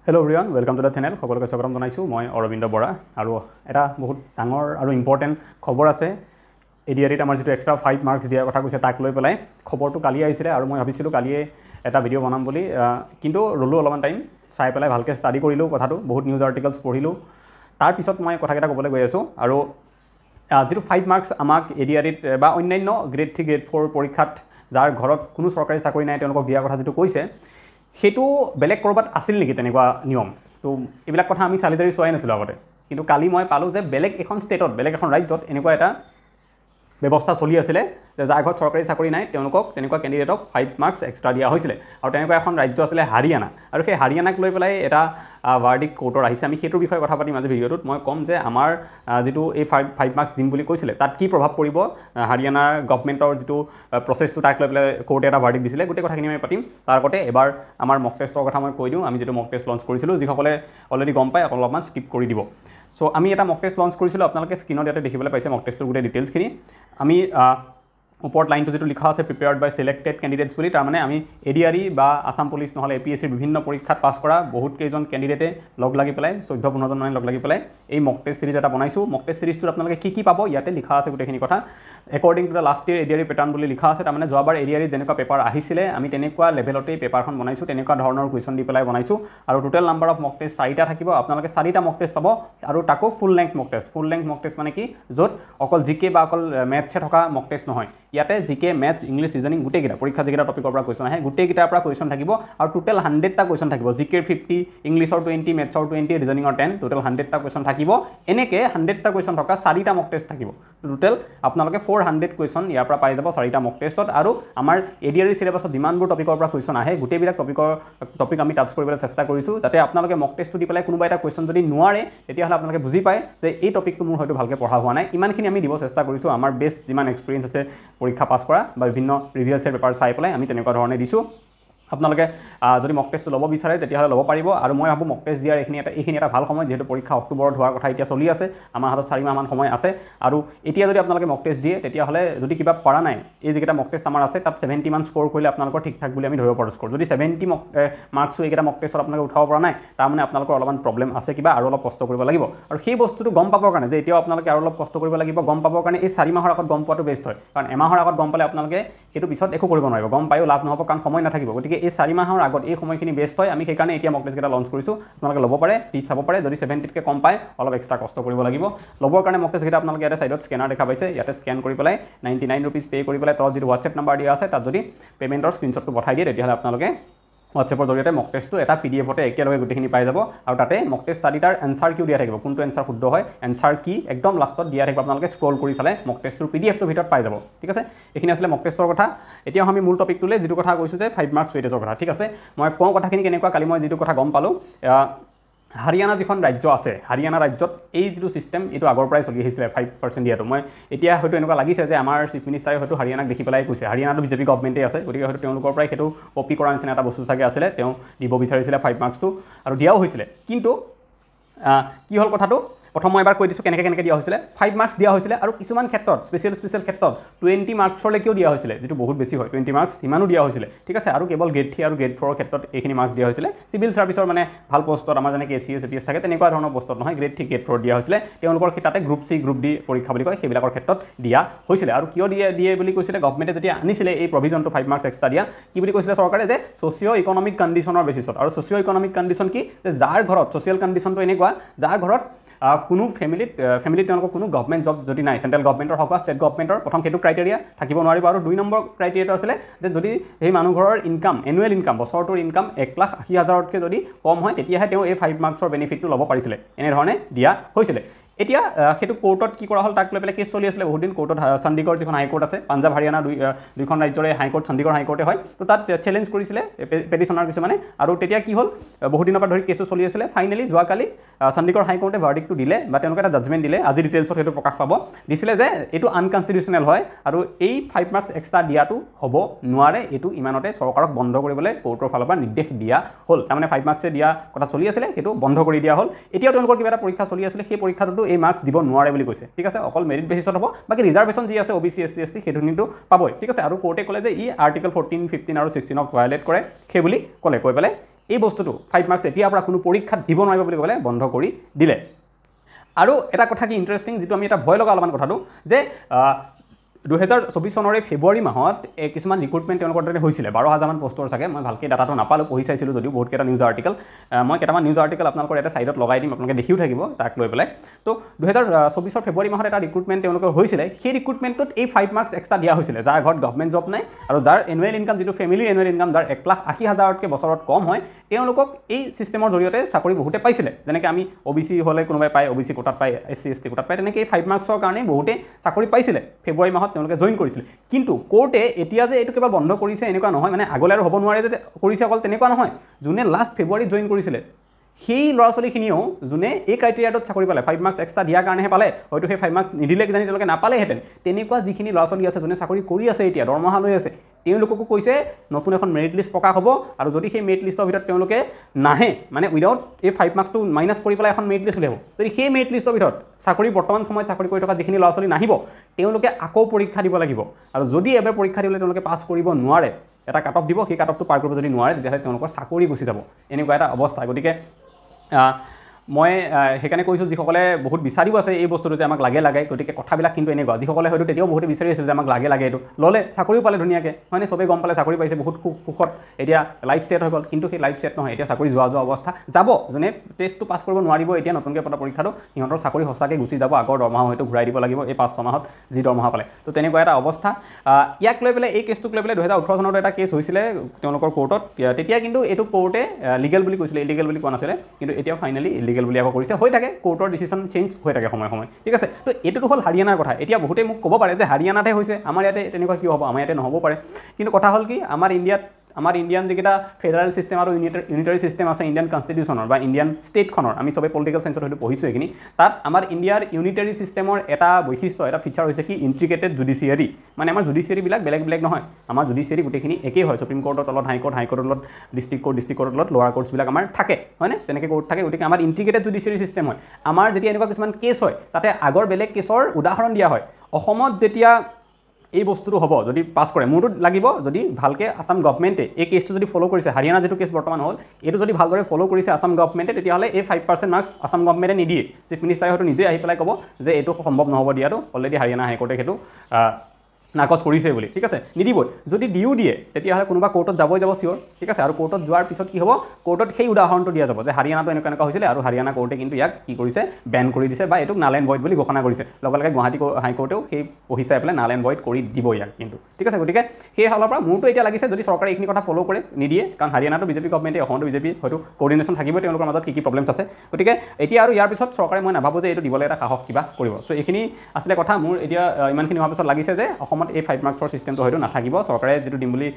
Hello everyone, welcome to the channel. সকলোকে স্বাগতম জনাইছো মই অৰবিন্দ বৰা আৰু এটা বহুত ডাঙৰ আৰু ইম্পৰ্টেন্ট খবৰ আছে এডিআৰিত আমাৰ যেটো এক্সট্ৰা 5 মাৰ্কস দিয়াৰ কথা কৈছে তাক লৈ পেলাই খবৰটো কালি আহিছিলে আৰু মই ভাবিছিলো কালিয়ে এটা ভিডিও বনাম বুলি কিন্তু ৰলো অলপমান টাইম চাই পেলাই ভালকে ষ্টাডি কৰিলো কথাটো বহুত নিউজ আৰ্টিকলস পঢ়িলো তাৰ পিছত মই কথাকেইটা ক'বলৈ গৈ আছো আৰু যেটো 5 মাৰ্কস আমাক এডিআৰিত বা অন্যান্য গ্ৰেড 3 গ্ৰেড 4 পৰীক্ষাত যাৰ ঘৰত কোনো চৰকাৰী চাকৰি নাই তেওঁলোকক দিয়াৰ কথা যেটো কৈছে হেতু বেলেগ কৰবাত আছিল নেকি তেনেকুৱা নিয়ম তো এবিলাক কথা আমি চালি জাৰি চোৱাই নাছিল আগতে কিন্তু কালি মই পালো যে বেলেগ এখন ষ্টেটত বেলেগ এখন ৰাজ্যত এনেকুৱা এটা ব্যৱস্থা চলি আছিল যে যাৰ ঘৰত চৰকাৰী চাকৰি নাই তেওঁলোকক তেনেকুৱা ক্যান্ডিডেটক 5 মাৰ্কস এক্সট্ৰা দিয়া হৈছিল আৰু তেনেকুৱা এখন ৰাজ্য আছিল হাৰিয়ানা আৰু সেই হাৰিয়ানাক লৈ পেলাই এটা ভাৰ্ডিক কোৰ্টৰ আহিছে আমি হেতুৰ বিষয়ে কথা পাতিম আজি ভিডিওটোত মই কম যে আমাৰ যেটো এই 5 মাৰ্কস দিম বুলি কৈছিল তাত কি প্ৰভাৱ পৰিব হাৰিয়ানাৰ গভৰ্নমেন্টৰ যেটো প্ৰসেসটো তাক লৈ পেলাই কোৰ্টে এটা ভাৰ্ডিক দিছিল গোটেই কথাখিনি আমি পাতিম তাৰ আগতে এবাৰ আমাৰ মক টেষ্টৰ কথা মই কৈ দিও আমি যেটো মক টেষ্ট লঞ্চ কৰিছিলো যিসকলে অলৰেডি গম পায় অলপমান স্কিপ কৰি দিব সো আমি এটা মক টেষ্ট লঞ্চ কৰিছিলো আপোনালোকে স্ক্ৰিনত ইয়াতে দেখিবলৈ পাইছে মক টেষ্টৰ গোটেই ডিটেইলছখিনি আমি উপৰত লাইনটো যেটো লিখা আছে প্ৰিপেয়াৰ্ড বাই সিলেক্টেড ক্যান্ডিডেটস বুলি তাৰ মানে আমি এডিআৰি বা আসাম পুলিচ নহলে এপিএসসি বিভিন্ন পৰীক্ষাত পাস কৰা বহুত কেইজন ক্যান্ডিডেটে লগ লাগি পেলাই 14-15 জন মান লগ লাগি পেলাই এই মক টেষ্ট সিৰিজ এটা বনাইছো মক টেষ্ট সিৰিজটোত আপোনালোকে কি পাব ইয়াতে লিখা আছে গোটেইখিনি কথা according to the last year ADR pattern বুলি লিখা আছে তাৰ মানে যোৱাবাৰ এডিআৰি যেনেকুৱা পেপাৰ আহিছিলে আমি তেনেকুৱা লেভেলতে পেপাৰখন বনাইছো তেনেকুৱা ধৰণৰ কোৱেশ্চন দি পেলাই বনাইছো আৰু total number of mock test 4টা থাকিব আপোনালোকে 4টা মক টেষ্ট পাব আৰু তাকো ফুল লেংথ মক টেষ্ট মানে কি যত অকল জিকে বা অকল ম্যাথছে থকা মক টেষ্ট নহয় ইয়াতে জিকে ম্যাথ ইংলিশ ৰিজনিং গুটেকিটা পৰীক্ষা যেকিটা টপিকৰ পৰা কোৱেশ্চন আহে গুটেকিটাৰ পৰা কোৱেশ্চন থাকিব আৰু টোটাল 100টা কোৱেশ্চন থাকিব জিকেৰ 50 ইংলিশৰ 20 ম্যাথছৰ 20 ৰিজনিংৰ 10 টোটাল 100টা কোৱেশ্চন থাকিব এনেকে 100টা কোৱেশ্চন থকা 4টা মক টেষ্ট থাকিব টোটাল আপোনালোকে 400 কোৱেশ্চন ইয়াৰ পৰা পাই যাব 4টা মক টেষ্টত আৰু আমাৰ এডিআৰি সিলেবাছত যিমানবোৰ টপিকৰ পৰা কোৱেশ্চন আহে গুটেবিলাক টপিক আমি টাচ কৰিবলৈ চেষ্টা কৰিছো যাতে আপোনালোকে মক টেষ্টটো দি পেলাই কোনোবা এটা কোৱেশ্চন যদি নোৱাৰে তেতিয়া হলে আপোনালোকে বুজি পায় যে এই টপিকটো মোৰ হয়তো ভালকে পঢ়া হোৱা নাই ইমানখিনি আমি দিব চেষ্টা কৰিছো আমাৰ বেষ্ট যিমান এক্সপেৰিয়েন্স আছে পৰীক্ষা পাস কৰা বা বিভিন্ন প্ৰিভিয়াস ইয়াৰ পেপাৰ চাই পেলাই আমি তেনেকুৱা ধৰণে দিছো আপোনালোকে যদি মক টেষ্টটো ল'ব বিচাৰে তেতিয়া হলে ল'ব পাৰিব আৰু মই ভাবো মক টেষ্ট দিয়াৰ এইখিনি এটা ভাল সময় যেহেতু পৰীক্ষা অক্টোবৰত হোৱাৰ কথা এতিয়া চলি আছে আমাৰ হাতত 4 মাহ মান সময় আছে আৰু এতিয়া যদি আপোনালোকে মক টেষ্ট দিয়ে তেতিয়া হলে যদি কিবা পৰা নাই এই যেটা মক টেষ্ট আমাৰ আছে তাত 70 মান স্কোৰ কৰিলে আপোনালোকৰ ঠিক ঠাক বুলি আমি ধৰিব পাৰো স্কোৰ যদি 70 মাৰ্কছ এইকেটা মক টেষ্টত আপোনালোকে উঠাব পৰা নাই তাৰ মানে আপোনালোকৰ অলপমান প্ৰবলেম আছে কিবা আৰু অলপ কষ্ট কৰিব লাগিব আৰু সেই বস্তুটো গম পাবৰ কাৰণে যে এতিয়া আপোনালোকে আৰু অলপ কষ্ট কৰিব লাগিব গম পাবৰ কাৰণে এই 4 মাহৰ আগত গম পোৱাটো বেষ্ট হয় কাৰণ এমাহৰ আগত গম পালে আপোনালোকে হেতু পিছত একো কৰিব নোৱাৰিব গম পায়ও লাভ নহব কাৰণ সময় নাথাকিব গতিকে এই 4 মাহৰ আগত এই সময়খিনি বেষ্ট হয় আমি সেই কাৰণে এতিয়া মক টেষ্ট কেটা লঞ্চ কৰিছো আপোনালোকে ল'ব পাৰে টি চাব পাৰে যদি 70 কে কম পায় অলপ এক্সট্ৰা কষ্ট কৰিব লাগিব ল'বৰ কাৰণে মক টেষ্ট কেটা আপোনালোকে ইয়াতে সাইডত স্ক্যানাৰ দেখা পাইছে ইয়াতে স্ক্যান কৰি পেলাই 99 रुपीस পে কৰি পেলাই তলত যদি WhatsApp নাম্বাৰ দিয়া আছে তাত যদি পেমেন্টৰ স্ক্ৰিনশ্বটটো পঠাই দিয়ে তেতিয়া হলে আপোনালোকে WhatsAppৰ জৰিয়তে মক টেষ্টটো এটা PDF তে একেলগে গুটেখিনি পাই যাব আৰু তাতে মক টেষ্ট 4টাৰ এনসাৰ কিউ দিয়া থাকিব কোনটো এনসাৰ শুদ্ধ হয় এনসাৰ কি একদম লাষ্টত দিয়া থাকিব আপোনালোকে স্ক্ৰল কৰি চালে মক টেষ্টৰ PDF টো ভিতৰত পাই যাব ঠিক আছে এখিনি আছিল মক টেষ্টৰ কথা এতিয়া আমি মূল টপিকটোলে যেটো কথা কৈছো যে 5 মাৰ্কছ ওয়েটেজৰ কথা ঠিক আছে মই কোন কথাখিনি কেনেকুৱা কালি মই যেটো কথা গম পালো হাৰিয়ানা যিখন ৰাজ্য আছে হাৰিয়ানা ৰাজ্যত এই যেটো সিস্টেম এটো আগৰ পৰাই চলি আহিছিল 5% দিয়াটো মই এতিয়া হয়তো এনেকুৱা লাগিছে যে আমাৰ চিফ মিনিষ্টাৰে হয়তো হাৰিয়ানাক দেখি পেলাই কৈছে হাৰিয়ানাটো বিজেপি গভৰ্নমেন্টে আছে গতিকে হয়তো তেওঁলোকৰ পৰাই হেতু কপি কৰা নিচিনা এটা বস্তু থাকে আছিল তেওঁ দিব বিচাৰিছিল 5 মাৰ্কছটো আৰু দিয়াও হৈছিল কিন্তু কি হল কথাটো প্ৰথম মই এবাৰ কৈ দিছো কেনেকে দিয়া হৈছিল 5 মাৰ্কছ দিয়া হৈছিল আৰু কিছুমান ক্ষেত্ৰত স্পেশাল ক্ষেত্ৰত 20 মাৰ্কছৰ লৈকেও দিয়া হৈছিল যেটো বহুত বেছি হয় 20 মাৰ্কছ ইমানো দিয়া হৈছিল ঠিক আছে আৰু কেৱল গ্ৰেড 3 আৰু গ্ৰেড 4 ক্ষেত্ৰত এইখিনি মাৰ্কছ দিয়া হৈছিল সিভিল সাৰ্ভিসৰ মানে ভাল পোষ্টত আমাৰ যেনে এসিএস এপিএস থাকে তেনেকুৱা ধৰণৰ পোষ্টত নহয় গ্ৰেড 3 গ্ৰেড 4 দিয়া হৈছিল তেওঁলোকৰ ক্ষেত্ৰতে গ্ৰুপ সি গ্ৰুপ ডি পৰীক্ষা বুলি কয় সেইবিলাকৰ ক্ষেত্ৰত দিয়া হৈছিল আৰু কিয় দিয়ে বুলি কৈছিল গভৰ্নমেন্টে যেতিয়া আনিছিল এই প্ৰভিজনটো 5 মাৰ্কছ এক্সট্ৰা দিয়া কি বুলি কৈছিল চৰকাৰে যে সোশিও ইকোনমিক কন্ডিশনৰ বেসিছত আৰু সোশিও ইকোনমিক কন্ডিশন কি যে যাৰ ঘৰত সোশিয়াল কন্ডিশনটো এনেকুৱা যাৰ ঘৰত কোনো ফ্যামিলি তেওঁলোকৰ কোনো গভৰ্নমেন্ট জব যদি নাই সেন্ট্ৰেল গভৰ্নমেন্টৰ হক বা ষ্টেট গভৰ্নমেন্টৰ প্ৰথম হেতু ক্ৰাইটেৰিয়া থাকিব নোৱাৰিব আৰু 2 নম্বৰ ক্ৰাইটেৰিয়াটো আছিল যে যদি এই মানুহ ঘৰৰ ইনকাম এনুৱেল ইনকাম বছৰটোৰ ইনকাম 1,80,000 তকৈ যদি কম হয় তেতিয়াহে তেওঁ এই 5 মাৰ্কছৰ বেনিফিটটো ল'ব পাৰিছিল এনে ধৰণে দিয়া হৈছিল এতিয়া হেতু কোৰ্টত কি কৰা হল তাক লৈ পেলাই কেছ চলি আছিল বহুত দিন কোৰ্টত চণ্ডীগড় যিখন হাই কোৰ্ট আছে পাঞ্জাব হাৰিয়ানা দুইখন ৰাজ্যৰে হাই কোৰ্ট চণ্ডীগড় হাই কোৰ্টে হয় তো তাত চ্যালেঞ্জ কৰিছিল পেটিশনাৰ কিছুমানে আৰু তেতিয়া কি হল বহুত দিনৰ পৰা ধৰি কেছটো চলি আছিল ফাইনালি যোৱাকালি চণ্ডীগড় হাই কোৰ্টে ভাৰ্ডিক্টটো দিলে বা তেওঁলোকে এটা জাজমেন্ট দিলে আজি ডিটেইলছত হেতু প্ৰকাশ পাব দিছিলে যে এটো আনকনস্টিটিউশনাল হয় আৰু এই 5 মাৰ্কছ এক্সট্ৰা দিয়াটো হ'ব নোৱাৰে এটো ইমানতে চৰকাৰক বন্ধ কৰিবলৈ কোৰ্টৰ ফালৰ পৰা নিৰ্দেশ দিয়া হল তাৰমানে 5 মাৰ্কছে দিয়া কথা চলি আছিল হেতু বন্ধ কৰি দিয়া হল এতিয়া তেওঁলোকৰ কিবা এটা পৰীক্ষা চলি আছিল সেই পৰীক্ষাটো এই মাৰ্কছ দিব নোৱাৰে বুলি কৈছে ঠিক আছে অকল মেৰিট বেসিছত হ'ব বাকি ৰিজাৰ্ভেশন যি আছে ওবিসি এসসি এসটি হেতুনিটো পাবই ঠিক আছে আৰু কোৰ্টে ক'লে যে ই আৰ্টিকল 14 15 আৰু 16 ক ভায়োলেট কৰে সেই বুলি ক'লে কৈ পেলাই এই বস্তুটো 5 মাৰ্কছ এতিয়াৰ পৰা কোনো পৰীক্ষাত দিব নোৱাৰিব বুলি ক'লে বন্ধ কৰি দিলে। আৰু এটা কথা কি ইণ্টাৰেষ্টিং, যিটো আমি এটা ভয় লগা অলপমান কথাটো, যে 2024 চনৰে ফেব্ৰুৱাৰী মাহত কিছুমান ৰিক্ৰুটমেণ্ট তেওঁলোকৰ তাতে হৈছিলে 12,000 মান পষ্টৰ চাগে, মই ভালকৈ ডাটাটো নাপালোঁ, পঢ়ি চাইছিলোঁ যদিও বহুতকেইটা নিউজ আৰ্টিকেল, মই কেইটামান নিউজ আৰ্টিকেল আপোনালোকৰ এটা ছাইডত লগাই দিম, আপোনালোকে দেখিও থাকিব তাক লৈ পেলাই। তো 2024 ফেব্ৰুৱাৰী মাহত এটা ৰিক্ৰুটমেণ্ট তেওঁলোকৰ হৈছিলে, সেই ৰিক্ৰুটমেণ্টটোত এই 5 মাৰ্কছ এক্সট্ৰা দিয়া হৈছিলে, যাৰ ঘৰত গভৰ্ণমেণ্ট জব নাই আৰু যাৰ এনুৱেল ইনকাম, যিটো ফেমিলিৰ এনুৱেল ইনকাম যাৰ 1,80,000তকৈ বছৰত কম হয়, তেওঁলোকক এই ছিষ্টেমৰ জৰিয়তে চাকৰি বহুতে পাইছিলে। যেনেকৈ আমি OBC হ'লে কোনোবাই পায়, OBC কোটাত পায়, SC ST কোটাত পায়, তেনেকৈ এই 5 মাৰ্কছৰ কাৰণে বহুতে চাকৰি পাইছিলে, ফেব্ৰুৱাৰী মাহত তেওঁলোকে জইন কৰিছিলে। কিন্তু কোৰ্টে এতিয়া যে এইটো কেৱল বন্ধ কৰিছে এনেকুৱা নহয়, মানে আগলৈ আৰু হ'ব নোৱাৰে যে কৰিছে অকল তেনেকুৱা নহয়, যোনে লাষ্ট ফেব্ৰুৱাৰীত জইন কৰিছিলে সেই ল'ৰা ছোৱালীখিনিও যোনে এই ক্ৰাইটেৰিয়াটোত চাকৰি পালে, 5 মাৰ্কছ এক্সট্ৰা দিয়াৰ কাৰণেহে পালে, হয়তো সেই 5 মাৰ্কছ নিদিলে কিজানি তেওঁলোকে নাপালেহেঁতেন। তেনেকুৱা যিখিনি ল'ৰা ছোৱালী আছে যোনে চাকৰি কৰি আছে, এতিয়া দৰমহা লৈ আছে, তেওঁলোককো কৈছে নতুন এখন মেৰিট লিষ্ট প্ৰকাশ হ'ব, আৰু যদি সেই মেৰিট লিষ্টৰ ভিতৰত তেওঁলোকে নাহে, মানে উইদাউট এই 5 মাৰ্কছটো মাইনাছ কৰি পেলাই এখন মেৰিট লিষ্ট উলিয়াব, যদি সেই মেৰিট লিষ্টৰ ভিতৰত চাকৰি বৰ্তমান সময়ত চাকৰি কৰি থকা যিখিনি ল'ৰা ছোৱালী নাহিব, তেওঁলোকে আকৌ পৰীক্ষা দিব লাগিব, আৰু যদি এবাৰ পৰীক্ষা দিবলৈ তেওঁলোকে পাছ কৰিব নোৱাৰে, এটা কাট অফ দিব, সেই কাট অফটো পাৰ কৰিব যদি নোৱাৰে, তেতিয়াহ'লে তেওঁলোকৰ চাকৰি গুচি যাব, এনেকুৱা এটা অৱস্থা। গতিকে মই সেইকাৰণে কৈছোঁ, যিসকলে বহুত বিচাৰিও আছে এই বস্তুটো যে আমাক লাগে, গতিকে কথাবিলাক কিন্তু এনেকুৱা, যিসকলে হয়তো তেতিয়াও বহুতে বিচাৰি আছিল যে আমাক লাগে এইটো, ল'লে, চাকৰিও পালে ধুনীয়াকৈ, হয়নে, চবেই গম পালে চাকৰি পাইছে, বহুত সুখত, এতিয়া লাইফ ছেট হৈ গ'ল। কিন্তু সেই লাইফ ছেট নহয়, এতিয়া চাকৰি যোৱা অৱস্থা যাব, যোনে টেষ্টটো পাছ কৰিব নোৱাৰিব এতিয়া নতুনকৈ পতা পৰীক্ষাটো, সিহঁতৰ চাকৰি সঁচাকৈ গুচি যাব, আগৰ দৰমহা হয়তো ঘূৰাই দিব লাগিব এই 5-6 মাহত যি দৰমহা পালে। তো তেনেকুৱা এটা অৱস্থা। ইয়াক লৈ পেলাই, এই কেছটোক লৈ পেলাই 2018 চনত এটা কেছ হৈছিলে তেওঁলোকৰ কোৰ্টত, তেতিয়া কিন্তু এইটো কোৰ্টে লিগেল বুলি কৈছিলে, ইলিগেল বুলি কোৱা নাছিলে, কিন্তু এতিয়া ফাইনেলি ইলিগেল বুলি আকৌ কৰিছে, হৈ থাকে, কোৰ্টৰ ডিচিশ্যন চেঞ্জ হৈ থাকে সময়, ঠিক আছে। তো এইটোতো হ'ল হাৰিয়ানাৰ কথা। এতিয়া বহুতে মোক ক'ব পাৰে যে হাৰিয়ানাতে হৈছে, আমাৰ ইয়াতে তেনেকুৱা কিয় হ'ব, আমাৰ ইয়াতে নহ'ব পাৰে। কিন্তু কথা হ'ল কি, আমাৰ ইণ্ডিয়ান যিকেইটা ফেডাৰেল ছিষ্টেম আৰু ইউনিটাৰী ছিষ্টেম আছে ইণ্ডিয়ান কনষ্টিটিউশ্যনৰ বা ইণ্ডিয়ান ষ্টেটখনৰ, আমি চবেই পলিটিকেল চায়েন্সত হয়তো পঢ়িছোঁ এইখিনি, তাত আমাৰ ইণ্ডিয়াৰ ইউনিটাৰী ছিষ্টেমৰ এটা বৈশিষ্ট্য, এটা ফিচাৰ হৈছে কি ইণ্টিগ্ৰেটেড জুডিচিয়াৰী, মানে আমাৰ জুডিচিয়াৰীবিলাক বেলেগ নহয়, আমাৰ জুডিচিয়াৰী গোটেইখিনি একেই হয়, সুপ্ৰিম কোৰ্টৰ তলত হাইকোৰ্টৰ তলত ডিষ্ট্ৰিক্ট কোৰ্টৰ তলত লোৱাৰ কোৰ্টছবিলাক আমাৰ থাকে, হয়নে, তেনেকৈ কোৰ্ট থাকে। গতিকে আমাৰ ইণ্টিগ্ৰেটেড জুডিচিয়াৰী ছিষ্টেম হয়। আমাৰ যেতিয়া এনেকুৱা কিছুমান কেছ হয়, তাতে আগৰ বেলেগ কেছৰ উদাহৰণ দিয়া হয়। অসমত যেতিয়া এই বস্তুটো হ'ব, যদি পাছ কৰে, মোৰতো লাগিব যদি ভালকৈ আসাম গভৰ্ণমেণ্টে এই কেছটো যদি ফ'ল' কৰিছে, হাৰিয়ানা যিটো কেছ বৰ্তমান হ'ল, এইটো যদি ভালদৰে ফ'ল' কৰিছে আসাম গভৰ্ণমেণ্টে, তেতিয়াহ'লে এই 5% মাৰ্কছ আসাম গভৰ্ণমেণ্টে নিদিয়ে। চিফ মিনিষ্টাৰে হয়তো নিজে আহি পেলাই ক'ব যে এইটো সম্ভৱ নহ'ব দিয়াটো, অলৰেডি হাৰিয়ানা হাইকোৰ্টে সেইটো নাকচ কৰিছে বুলি, ঠিক আছে, নিদিবই। যদি দিও দিয়ে, তেতিয়াহ'লে কোনোবা কোৰ্টত যাব চিয়'ৰ, ঠিক আছে, আৰু কোৰ্টত যোৱাৰ পিছত কি হ'ব, কোৰ্টত সেই উদাহৰণটো দিয়া যাব যে হাৰিয়ানাটো এনেকুৱা হৈছিলে, আৰু হাৰিয়ানা কোৰ্টে কিন্তু ইয়াক কি কৰিছে, বেন কৰি দিছে, বা এইটোক নাল এণ্ড ভইড বুলি ঘোষণা কৰিছে। লগে গুৱাহাটী হাইকোৰ্টেও সেই পঢ়ি চাই পেলাই নাল এণ্ড ভইড কৰি দিব ইয়াক কিন্তু, ঠিক আছে। গতিকে সেই ফালৰ পৰা মোৰতো এতিয়া লাগিছে, যদি চৰকাৰে এইখিনি কথা ফ'ল' কৰে, নিদিয়ে, কাৰণ হাৰিয়ানাটো বিজেপি গভৰ্ণমেণ্টে, অসমতো বিজেপি, হয়তো কোৰ্ডিনেশ্যন থাকিবই তেওঁলোকৰ মাজত, কি প্ৰব্লেমছ আছে। গতিকে এতিয়া আৰু ইয়াৰ পিছত চৰকাৰে মই নাভাবোঁ যে এইটো দিবলৈ এটা সাহস কিবা কৰিব। চ' এইখিনি আছিলে কথা মোৰ। এতিয়া ইমানখিনি হোৱাৰ পিছত লাগিছে যে অসমত এই 5 মাৰ্কছৰ চিষ্টেমটো হয়তো নাথাকিব, চৰকাৰে যিটো দিম বুলি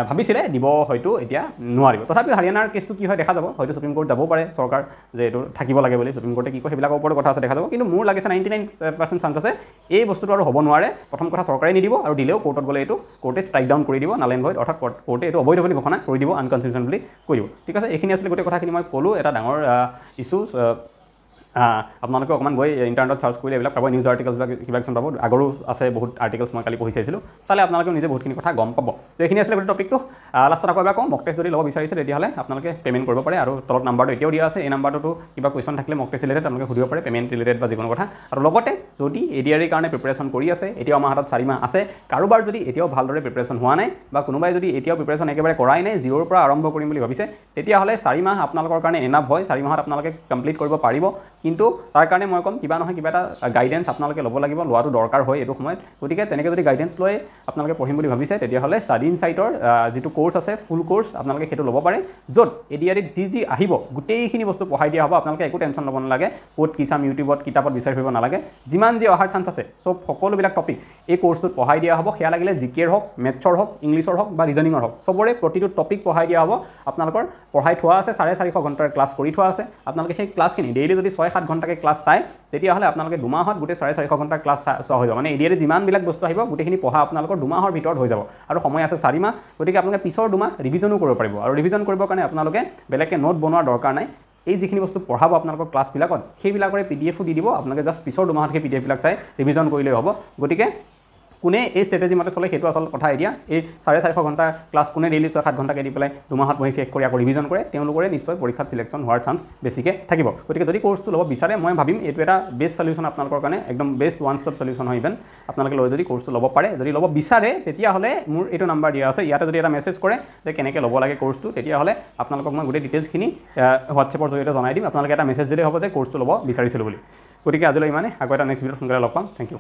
ভাবিছিলে দিব হয়তো এতিয়া নোৱাৰিব। তথাপিও হাৰিয়ানাৰ কেছটো কি হয় দেখা যাব, হয়তো সুপ্ৰিম কোৰ্ট যাবও পাৰে চৰকাৰ, যে এইটো থাকিব লাগে বুলি, সুপ্ৰিম কোৰ্টে কি কয় সেইবিলাকৰ ওপৰত কথা আছে, দেখা যাব। কিন্তু মোৰ লাগিছে 99% চান্স আছে এই বস্তুটো আৰু হ'ব নোৱাৰে। প্ৰথম কথা, চৰকাৰে নিদিব, আৰু দিলেও কোৰ্টত গ'লে এইটো কোৰ্টে ষ্ট্ৰাইক ডাউন কৰি দিব, নাল এণ্ড ভইড, অৰ্থাৎ কোৰ্টে এইটো অবৈধ বুলি ঘোষণা কৰি দিব, আনকনষ্টিটিউশ্যন বুলি কৈ দিব, ঠিক আছে। এইখিনি আছিলে গোটেই কথাখিনি মই ক'লোঁ, এটা ডাঙৰ ইছ্যু। আপোনালোকে অকণমান গৈ ইণ্টাৰনেটত চাৰ্চ কৰিলে এইবিলাক পাব, নিউজ আৰ্টিকেলছবিলাক কিবা কিছুমান পাব, আগৰো আছে বহুত আৰ্টিকেলছ, মই কালি পঢ়ি চাইছিলোঁ, চালে আপোনালোকে নিজে বহুতখিনি কথা গম পাব। তো এইখিনি আছিলে গোটেই টপিকটো। লাষ্টত আকৌ এবাৰ কওঁ, মক টেষ্ট যদি ল'ব বিচাৰিছে তেতিয়াহ'লে আপোনালোকে পে'মেণ্ট কৰিব পাৰে, আৰু তলত নাম্বাৰটো এতিয়াও দিয়া আছে, এই নাম্বাৰটোতো কিবা কুৱেশ্যন থাকিলে মক টেষ্ট ৰিলেটেড আপোনালোকে সুধিব পাৰে, পে'মেণ্ট ৰিলেটেড বা যিকোনো কথা। আৰু লগতে যদি ADREৰ কাৰণে প্ৰিপেৰেশ্যন কৰি আছে, এতিয়াও আমাৰ হাতত 4 মাহ আছে, কাৰোবাৰ যদি এতিয়াও ভালদৰে প্ৰিপেৰেশ্যন হোৱা নাই, বা কোনোবাই যদি এতিয়াও প্ৰিপেৰেশ্যন একেবাৰে কৰাই নাই, 0ৰ পৰা আৰম্ভ কৰিম বুলি ভাবিছে, তেতিয়াহ'লে 4 মাহ আপোনালোকৰ কাৰণে এনাফ হয়, 4 মাহত আপোনালোকে কমপ্লিট কৰিব পাৰিব। কিন্তু তাৰ কাৰণে মই ক'ম, কিবা নহয় কিবা এটা গাইডেঞ্চ আপোনালোকে ল'ব লাগিব, লোৱাটো দৰকাৰ হয় এইটো সময়ত। গতিকে তেনেকৈ যদি গাইডেঞ্চ লৈ আপোনালোকে পঢ়িম বুলি ভাবিছে, তেতিয়াহ'লে ষ্টাডি ইনচাইটৰ যিটো কোৰ্চ আছে, ফুল কোৰ্চ আপোনালোকে সেইটো ল'ব পাৰে, য'ত ADREত যি আহিব গোটেইখিনি বস্তু পঢ়াই দিয়া হ'ব, আপোনালোকে একো টেনশ্যন ল'ব নালাগে, ক'ত কি চাম, ইউটিউবত কিতাপত বিচাৰি ফুৰিব নালাগে, যিমান যি অহাৰ চান্স আছে সকলোবিলাক টপিক এই কোৰ্চটোত পঢ়াই দিয়া হ'ব। সেয়া লাগিলে জিকেৰ হওক, মেথছৰ হওক, ইংলিছৰ হওক বা ৰিজনিঙৰ হওক, চবৰে প্ৰতিটো টপিক পঢ়াই দিয়া হ'ব। আপোনালোকৰ পঢ়াই থোৱা আছে, 450 ঘণ্টাৰ ক্লাছ কৰি থোৱা আছে। আপোনালোকে সেই ক্লাছখিনি ডেইলি যদি 6-7 ঘণ্টাকৈ ক্লাছ চাই, তেতিয়াহ'লে আপোনালোকে 2 মাহত গোটেই 450 ঘণ্টাৰ ক্লাছ চোৱা হৈ যাব। মানে ADREত যিমানবিলাক বস্তু আহিব গোটেইখিনি পঢ়া আপোনালোকৰ 2 মাহৰ ভিতৰত হৈ যাব, আৰু সময় আছে 4 মাহ। গতিকে আপোনালোকে পিছৰ 2 মাহ ৰিভিজনো কৰিব পাৰিব, আৰু ৰিভিজন কৰিবৰ কাৰণে আপোনালোকে বেলেগকৈ নোট বনোৱাৰ দৰকাৰ নাই। এই যিখিনি বস্তু পঢ়াব আপোনালোকৰ ক্লাছবিলাকত, সেইবিলাকৰে PDF দি দিব, আপোনালোকে জাষ্ট পিছৰ 2 মাহত সেই PDF বিলাক চাই ৰিভিজন কৰিলেই হ'ব। গতিকে কোনে এই ষ্ট্ৰেটেজি মতে চলে সেইটো আচল কথা এতিয়া এই 4.5 ঘণ্টা ক্লাছ কোনে ডেইলি 6-7 ঘণ্টাকৈ দি পেলাই 2 মাহত বহি শেষ কৰি আকৌ ৰিভিজন কৰে তেওঁলোকৰে নিশ্চয় পৰীক্ষাত চিলেকশ্যন হোৱাৰ চান্স বেছিকৈ থাকিব গতিকে যদি কোৰ্চটো ল'ব বিচাৰে মই ভাবিম এইটো এটা বেষ্ট সলিউশ্যন আপোনালোকৰ কাৰণে একদম বেষ্ট ওৱান ষ্টপ সলিউশ্যন হয় ইভেন আপোনালোকে লৈ যদি কোৰ্চটো ল'ব পাৰে যদি ল'ব বিচাৰে তেতিয়াহ'লে মোৰ এইটো নাম্বাৰ দিয়া আছে ইয়াতে যদি এটা মেছেজ কৰে যে কেনেকৈ ল'ব লাগে কোৰ্চটো তেতিয়াহ'লে আপোনালোকক মই গোটেই ডিটেইলছখিনি হোৱাটছএপৰ জৰিয়তে জনাই দিম আপোনালোকে এটা মেছেজ দিলেই হ'ব যে কোৰ্চটো ল'ব বিচাৰিছিলোঁ বুলি গতিকে আজিলৈ ইমানে আকৌ এটা নেক্সট ভিডিঅ'ত সোনকালে লগ পাম থেংক ইউ